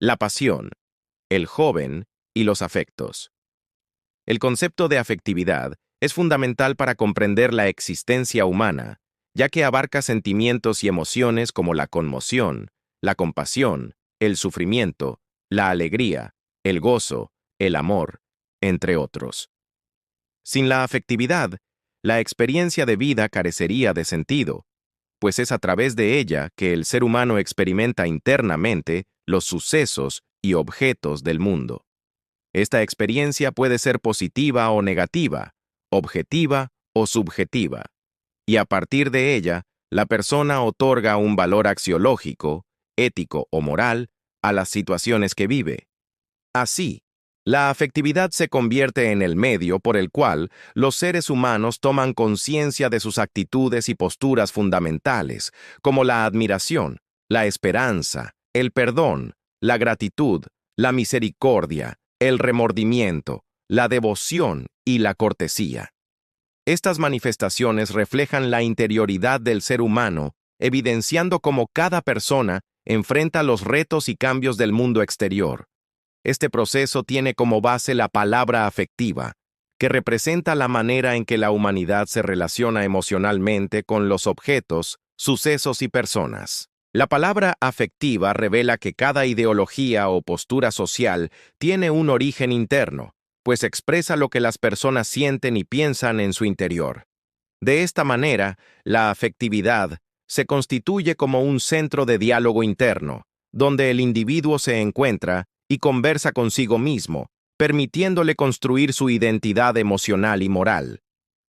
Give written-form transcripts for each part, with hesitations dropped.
La pasión, el joven y los afectos. El concepto de afectividad es fundamental para comprender la existencia humana, ya que abarca sentimientos y emociones como la conmoción, la compasión, el sufrimiento, la alegría, el gozo, el amor, entre otros. Sin la afectividad, la experiencia de vida carecería de sentido, pues es a través de ella que el ser humano experimenta internamente los sucesos y objetos del mundo. Esta experiencia puede ser positiva o negativa, objetiva o subjetiva, y a partir de ella, la persona otorga un valor axiológico, ético o moral a las situaciones que vive. Así, la afectividad se convierte en el medio por el cual los seres humanos toman conciencia de sus actitudes y posturas fundamentales, como la admiración, la esperanza, el perdón, la gratitud, la misericordia, el remordimiento, la devoción y la cortesía. Estas manifestaciones reflejan la interioridad del ser humano, evidenciando cómo cada persona enfrenta los retos y cambios del mundo exterior. Este proceso tiene como base la palabra afectiva, que representa la manera en que la humanidad se relaciona emocionalmente con los objetos, sucesos y personas. La palabra afectiva revela que cada ideología o postura social tiene un origen interno, pues expresa lo que las personas sienten y piensan en su interior. De esta manera, la afectividad se constituye como un centro de diálogo interno, donde el individuo se encuentra y conversa consigo mismo, permitiéndole construir su identidad emocional y moral.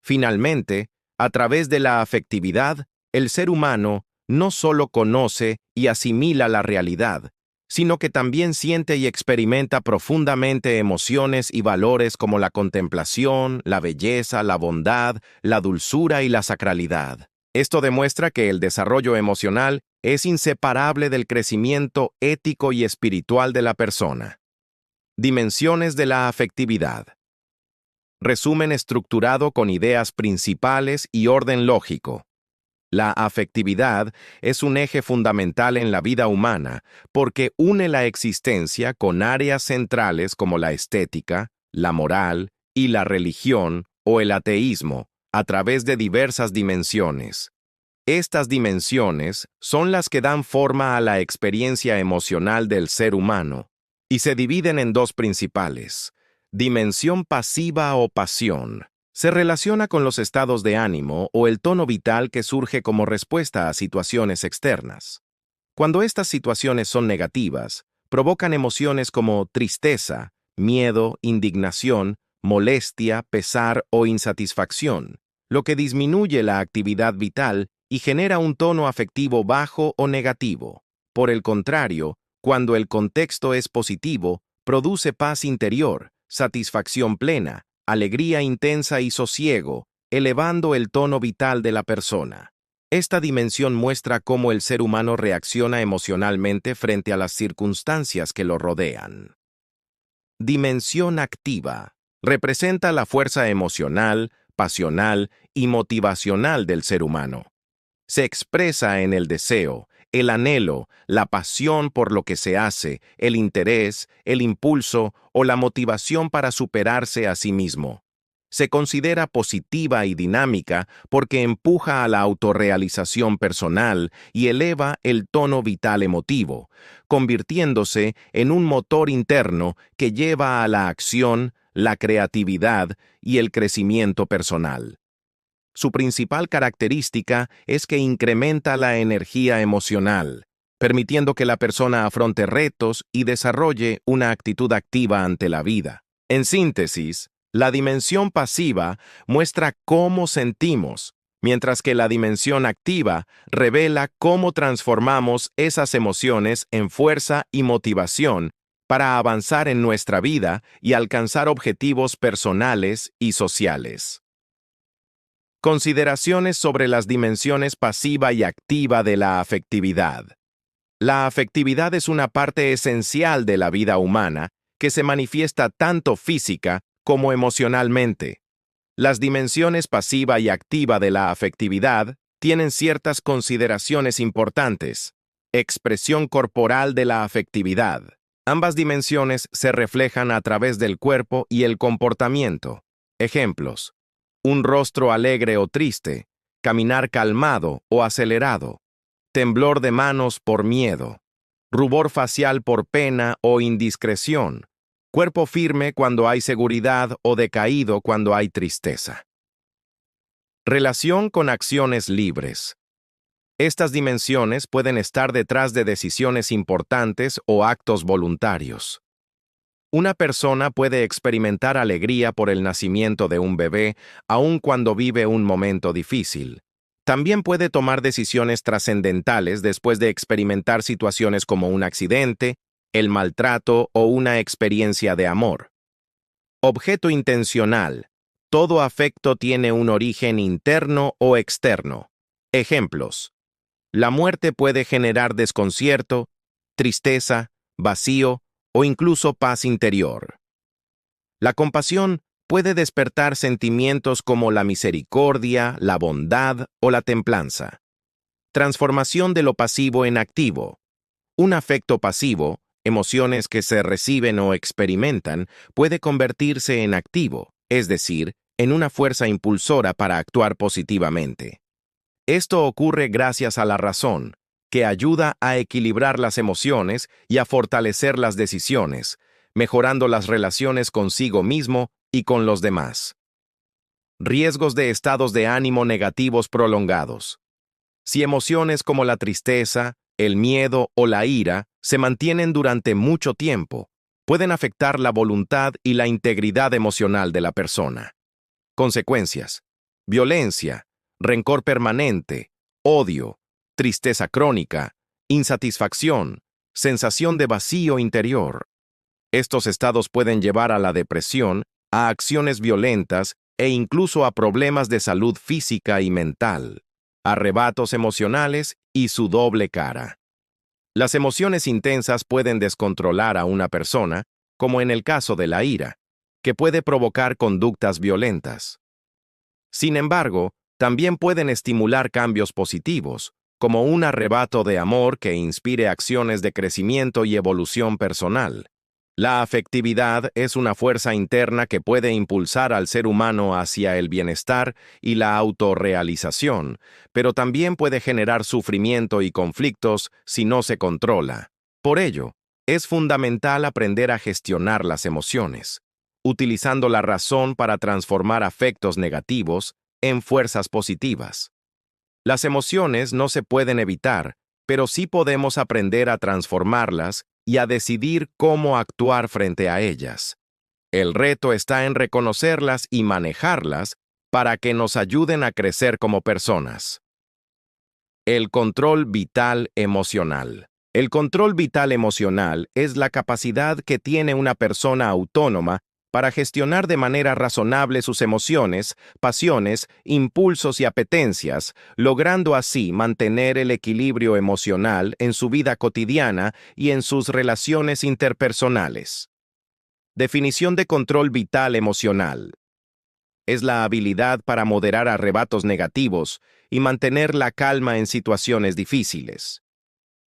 Finalmente, a través de la afectividad, el ser humano no solo conoce y asimila la realidad, sino que también siente y experimenta profundamente emociones y valores como la contemplación, la belleza, la bondad, la dulzura y la sacralidad. Esto demuestra que el desarrollo emocional es inseparable del crecimiento ético y espiritual de la persona. Dimensiones de la afectividad. Resumen estructurado con ideas principales y orden lógico. La afectividad es un eje fundamental en la vida humana porque une la existencia con áreas centrales como la estética, la moral y la religión o el ateísmo a través de diversas dimensiones. Estas dimensiones son las que dan forma a la experiencia emocional del ser humano y se dividen en dos principales: dimensión pasiva o pasión. Se relaciona con los estados de ánimo o el tono vital que surge como respuesta a situaciones externas. Cuando estas situaciones son negativas, provocan emociones como tristeza, miedo, indignación, molestia, pesar o insatisfacción, lo que disminuye la actividad vital y genera un tono afectivo bajo o negativo. Por el contrario, cuando el contexto es positivo, produce paz interior, satisfacción plena, alegría intensa y sosiego, elevando el tono vital de la persona. Esta dimensión muestra cómo el ser humano reacciona emocionalmente frente a las circunstancias que lo rodean. Dimensión activa. Representa la fuerza emocional, pasional y motivacional del ser humano. Se expresa en el deseo, el anhelo, la pasión por lo que se hace, el interés, el impulso o la motivación para superarse a sí mismo. Se considera positiva y dinámica porque empuja a la autorrealización personal y eleva el tono vital emotivo, convirtiéndose en un motor interno que lleva a la acción, la creatividad y el crecimiento personal. Su principal característica es que incrementa la energía emocional, permitiendo que la persona afronte retos y desarrolle una actitud activa ante la vida. En síntesis, la dimensión pasiva muestra cómo sentimos, mientras que la dimensión activa revela cómo transformamos esas emociones en fuerza y motivación para avanzar en nuestra vida y alcanzar objetivos personales y sociales. Consideraciones sobre las dimensiones pasiva y activa de la afectividad. La afectividad es una parte esencial de la vida humana que se manifiesta tanto física como emocionalmente. Las dimensiones pasiva y activa de la afectividad tienen ciertas consideraciones importantes. Expresión corporal de la afectividad. Ambas dimensiones se reflejan a través del cuerpo y el comportamiento. Ejemplos: un rostro alegre o triste, caminar calmado o acelerado, temblor de manos por miedo, rubor facial por pena o indiscreción, cuerpo firme cuando hay seguridad o decaído cuando hay tristeza. Relación con acciones libres. Estas dimensiones pueden estar detrás de decisiones importantes o actos voluntarios. Una persona puede experimentar alegría por el nacimiento de un bebé, aun cuando vive un momento difícil. También puede tomar decisiones trascendentales después de experimentar situaciones como un accidente, el maltrato o una experiencia de amor. Objeto intencional. Todo afecto tiene un origen interno o externo. Ejemplos: la muerte puede generar desconcierto, tristeza, vacío o incluso paz interior. La compasión puede despertar sentimientos como la misericordia, la bondad o la templanza. Transformación de lo pasivo en activo. Un afecto pasivo, emociones que se reciben o experimentan, puede convertirse en activo, es decir, en una fuerza impulsora para actuar positivamente. Esto ocurre gracias a la razón, que ayuda a equilibrar las emociones y a fortalecer las decisiones, mejorando las relaciones consigo mismo y con los demás. Riesgos de estados de ánimo negativos prolongados. Si emociones como la tristeza, el miedo o la ira se mantienen durante mucho tiempo, pueden afectar la voluntad y la integridad emocional de la persona. Consecuencias: violencia, rencor permanente, odio, tristeza crónica, insatisfacción, sensación de vacío interior. Estos estados pueden llevar a la depresión, a acciones violentas e incluso a problemas de salud física y mental, arrebatos emocionales y su doble cara. Las emociones intensas pueden descontrolar a una persona, como en el caso de la ira, que puede provocar conductas violentas. Sin embargo, también pueden estimular cambios positivos, como un arrebato de amor que inspire acciones de crecimiento y evolución personal. La afectividad es una fuerza interna que puede impulsar al ser humano hacia el bienestar y la autorrealización, pero también puede generar sufrimiento y conflictos si no se controla. Por ello, es fundamental aprender a gestionar las emociones, utilizando la razón para transformar afectos negativos en fuerzas positivas. Las emociones no se pueden evitar, pero sí podemos aprender a transformarlas y a decidir cómo actuar frente a ellas. El reto está en reconocerlas y manejarlas para que nos ayuden a crecer como personas. El control vital emocional. El control vital emocional es la capacidad que tiene una persona autónoma para gestionar de manera razonable sus emociones, pasiones, impulsos y apetencias, logrando así mantener el equilibrio emocional en su vida cotidiana y en sus relaciones interpersonales. Definición de control vital emocional. Es la habilidad para moderar arrebatos negativos y mantener la calma en situaciones difíciles.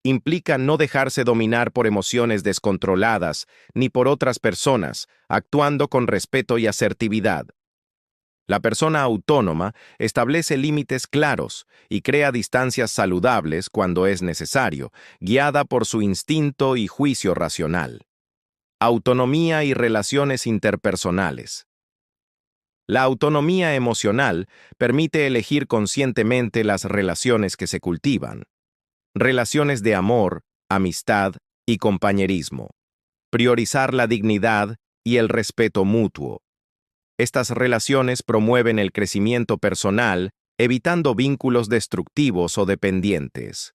Implica no dejarse dominar por emociones descontroladas ni por otras personas, actuando con respeto y asertividad. La persona autónoma establece límites claros y crea distancias saludables cuando es necesario, guiada por su instinto y juicio racional. Autonomía y relaciones interpersonales. La autonomía emocional permite elegir conscientemente las relaciones que se cultivan. Relaciones de amor, amistad y compañerismo. Priorizar la dignidad y el respeto mutuo. Estas relaciones promueven el crecimiento personal, evitando vínculos destructivos o dependientes.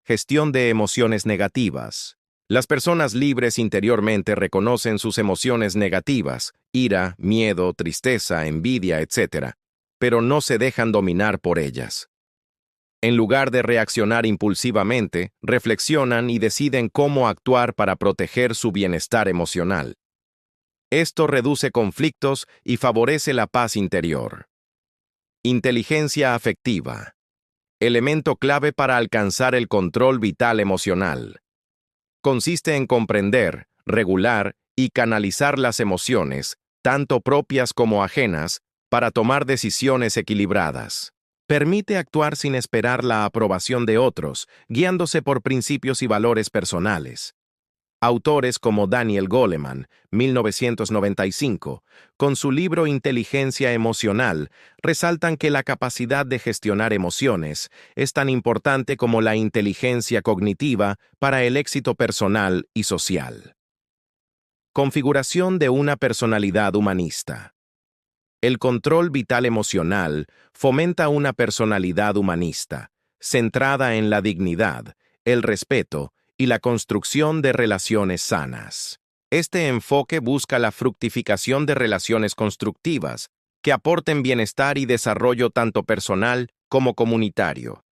Gestión de emociones negativas. Las personas libres interiormente reconocen sus emociones negativas, ira, miedo, tristeza, envidia, etc., pero no se dejan dominar por ellas. En lugar de reaccionar impulsivamente, reflexionan y deciden cómo actuar para proteger su bienestar emocional. Esto reduce conflictos y favorece la paz interior. Inteligencia afectiva. Elemento clave para alcanzar el control vital emocional. Consiste en comprender, regular y canalizar las emociones, tanto propias como ajenas, para tomar decisiones equilibradas. Permite actuar sin esperar la aprobación de otros, guiándose por principios y valores personales. Autores como Daniel Goleman, 1995, con su libro Inteligencia Emocional, resaltan que la capacidad de gestionar emociones es tan importante como la inteligencia cognitiva para el éxito personal y social. Configuración de una personalidad humanista. El control vital emocional fomenta una personalidad humanista, centrada en la dignidad, el respeto y la construcción de relaciones sanas. Este enfoque busca la fructificación de relaciones constructivas, que aporten bienestar y desarrollo tanto personal como comunitario.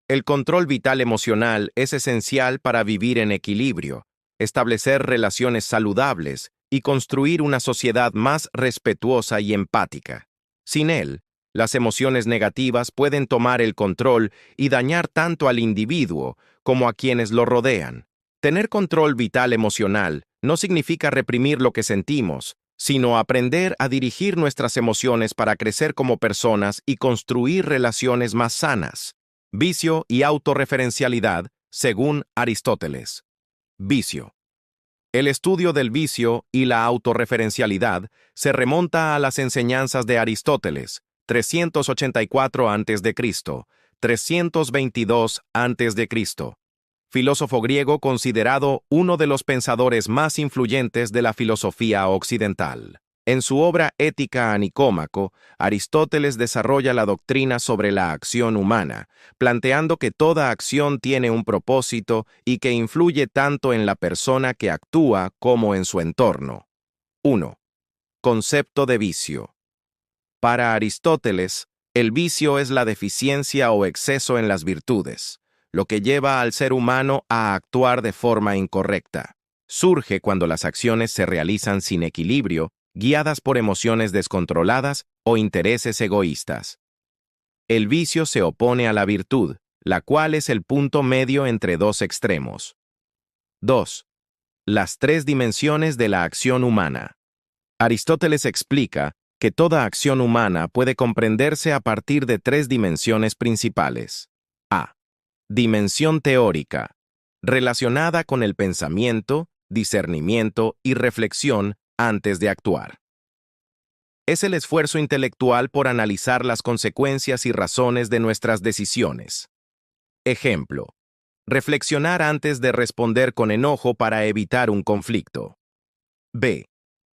El control vital emocional es esencial para vivir en equilibrio, establecer relaciones saludables y construir una sociedad más respetuosa y empática. Sin él, las emociones negativas pueden tomar el control y dañar tanto al individuo como a quienes lo rodean. Tener control vital emocional no significa reprimir lo que sentimos, sino aprender a dirigir nuestras emociones para crecer como personas y construir relaciones más sanas. Vicio y autorreferencialidad, según Aristóteles. Vicio. El estudio del vicio y la autorreferencialidad se remonta a las enseñanzas de Aristóteles, 384 a.C., 322 a.C., filósofo griego considerado uno de los pensadores más influyentes de la filosofía occidental. En su obra Ética a Nicómaco, Aristóteles desarrolla la doctrina sobre la acción humana, planteando que toda acción tiene un propósito y que influye tanto en la persona que actúa como en su entorno. 1. Concepto de vicio. Para Aristóteles, el vicio es la deficiencia o exceso en las virtudes, lo que lleva al ser humano a actuar de forma incorrecta. Surge cuando las acciones se realizan sin equilibrio, guiadas por emociones descontroladas o intereses egoístas. El vicio se opone a la virtud, la cual es el punto medio entre dos extremos. 2. Las tres dimensiones de la acción humana. Aristóteles explica que toda acción humana puede comprenderse a partir de tres dimensiones principales. A. Dimensión teórica, relacionada con el pensamiento, discernimiento y reflexión antes de actuar. Es el esfuerzo intelectual por analizar las consecuencias y razones de nuestras decisiones. Ejemplo: reflexionar antes de responder con enojo para evitar un conflicto. B.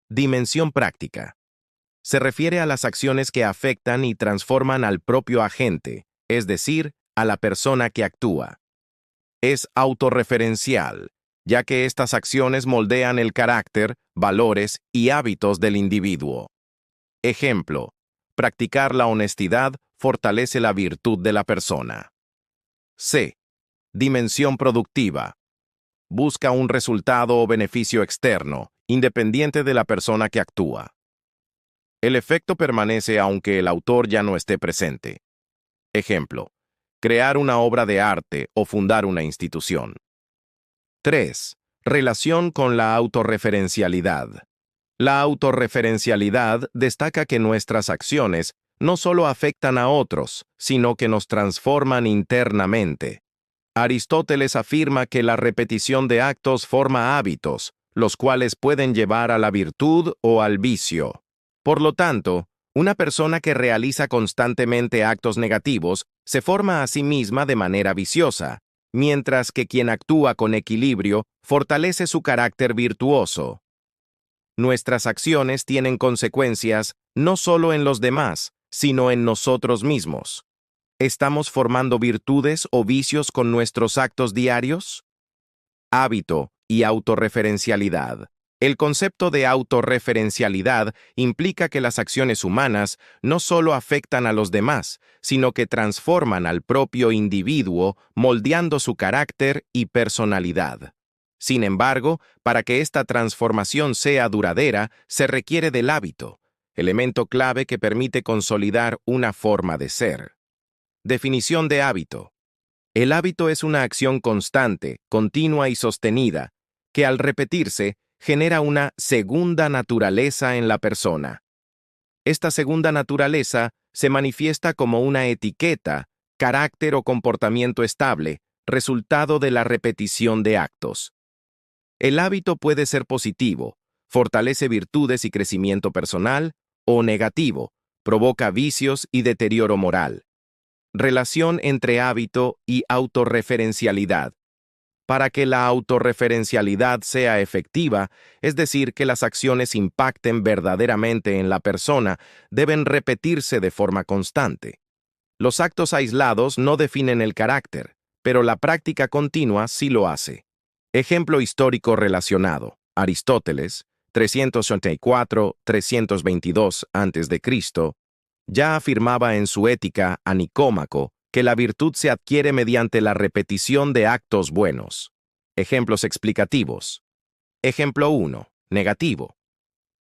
Dimensión práctica. Se refiere a las acciones que afectan y transforman al propio agente, es decir, a la persona que actúa. Es autorreferencial, ya que estas acciones moldean el carácter, valores y hábitos del individuo. Ejemplo: practicar la honestidad fortalece la virtud de la persona. C. Dimensión productiva. Busca un resultado o beneficio externo, independiente de la persona que actúa. El efecto permanece aunque el autor ya no esté presente. Ejemplo: crear una obra de arte o fundar una institución. 3. Relación con la autorreferencialidad. La autorreferencialidad destaca que nuestras acciones no solo afectan a otros, sino que nos transforman internamente. Aristóteles afirma que la repetición de actos forma hábitos, los cuales pueden llevar a la virtud o al vicio. Por lo tanto, una persona que realiza constantemente actos negativos se forma a sí misma de manera viciosa, mientras que quien actúa con equilibrio fortalece su carácter virtuoso. Nuestras acciones tienen consecuencias no solo en los demás, sino en nosotros mismos. ¿Estamos formando virtudes o vicios con nuestros actos diarios? Hábito y autorreferencialidad. El concepto de autorreferencialidad implica que las acciones humanas no solo afectan a los demás, sino que transforman al propio individuo, moldeando su carácter y personalidad. Sin embargo, para que esta transformación sea duradera, se requiere del hábito, elemento clave que permite consolidar una forma de ser. Definición de hábito. El hábito es una acción constante, continua y sostenida, que al repetirse genera una segunda naturaleza en la persona. Esta segunda naturaleza se manifiesta como una etiqueta, carácter o comportamiento estable, resultado de la repetición de actos. El hábito puede ser positivo, fortalece virtudes y crecimiento personal, o negativo, provoca vicios y deterioro moral. Relación entre hábito y autorreferencialidad. Para que la autorreferencialidad sea efectiva, es decir, que las acciones impacten verdaderamente en la persona, deben repetirse de forma constante. Los actos aislados no definen el carácter, pero la práctica continua sí lo hace. Ejemplo histórico relacionado: Aristóteles, 384-322 a.C., ya afirmaba en su Ética a Nicómaco que la virtud se adquiere mediante la repetición de actos buenos. Ejemplos explicativos. Ejemplo 1. Negativo.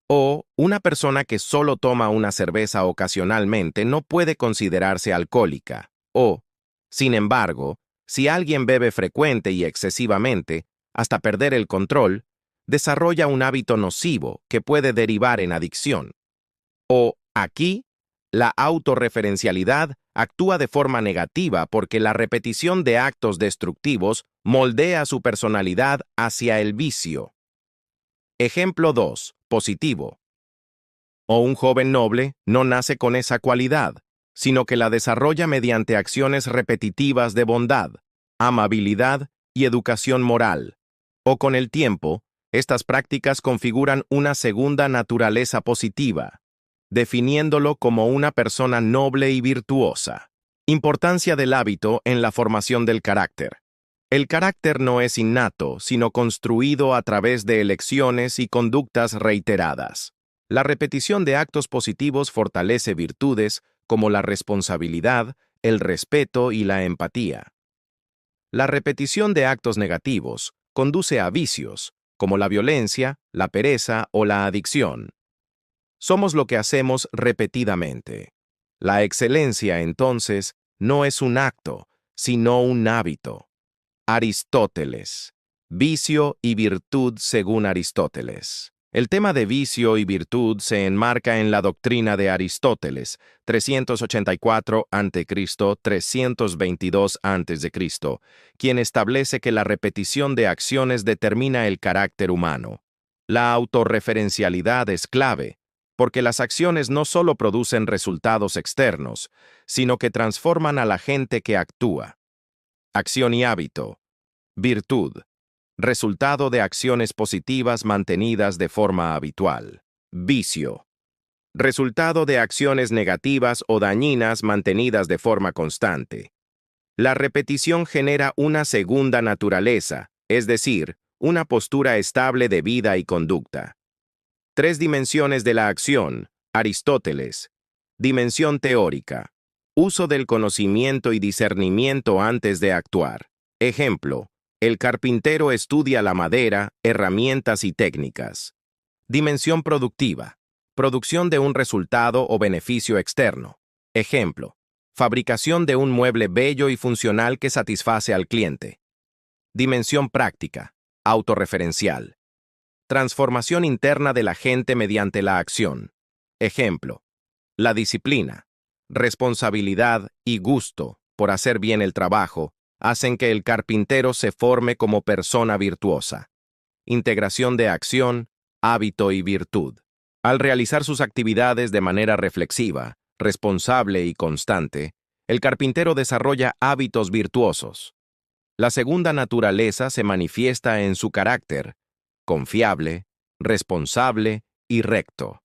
O, una persona que solo toma una cerveza ocasionalmente no puede considerarse alcohólica. O, sin embargo, si alguien bebe frecuente y excesivamente, hasta perder el control, desarrolla un hábito nocivo que puede derivar en adicción. O, aquí, la autorreferencialidad actúa de forma negativa porque la repetición de actos destructivos moldea su personalidad hacia el vicio. Ejemplo 2. Positivo. O un joven noble no nace con esa cualidad, sino que la desarrolla mediante acciones repetitivas de bondad, amabilidad y educación moral. O con el tiempo, estas prácticas configuran una segunda naturaleza positiva, definiéndolo como una persona noble y virtuosa. Importancia del hábito en la formación del carácter. El carácter no es innato, sino construido a través de elecciones y conductas reiteradas. La repetición de actos positivos fortalece virtudes como la responsabilidad, el respeto y la empatía. La repetición de actos negativos conduce a vicios, como la violencia, la pereza o la adicción. Somos lo que hacemos repetidamente. La excelencia, entonces, no es un acto, sino un hábito. Aristóteles. Vicio y virtud según Aristóteles. El tema de vicio y virtud se enmarca en la doctrina de Aristóteles, 384 a.C., 322 a.C., quien establece que la repetición de acciones determina el carácter humano. La autorreferencialidad es clave, porque las acciones no solo producen resultados externos, sino que transforman a la gente que actúa. Acción y hábito. Virtud. Resultado de acciones positivas mantenidas de forma habitual. Vicio. Resultado de acciones negativas o dañinas mantenidas de forma constante. La repetición genera una segunda naturaleza, es decir, una postura estable de vida y conducta. 3 dimensiones de la acción. Aristóteles. Dimensión teórica. Uso del conocimiento y discernimiento antes de actuar. Ejemplo: el carpintero estudia la madera, herramientas y técnicas. Dimensión productiva. Producción de un resultado o beneficio externo. Ejemplo: fabricación de un mueble bello y funcional que satisface al cliente. Dimensión práctica. Autorreferencial. Transformación interna de la gente mediante la acción. Ejemplo: la disciplina, responsabilidad y gusto por hacer bien el trabajo hacen que el carpintero se forme como persona virtuosa. Integración de acción, hábito y virtud. Al realizar sus actividades de manera reflexiva, responsable y constante, el carpintero desarrolla hábitos virtuosos. La segunda naturaleza se manifiesta en su carácter: confiable, responsable y recto.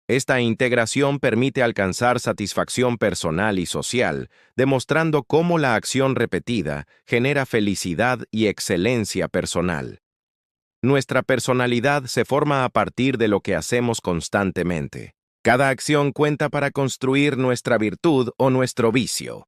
Esta integración permite alcanzar satisfacción personal y social, demostrando cómo la acción repetida genera felicidad y excelencia personal. Nuestra personalidad se forma a partir de lo que hacemos constantemente. Cada acción cuenta para construir nuestra virtud o nuestro vicio.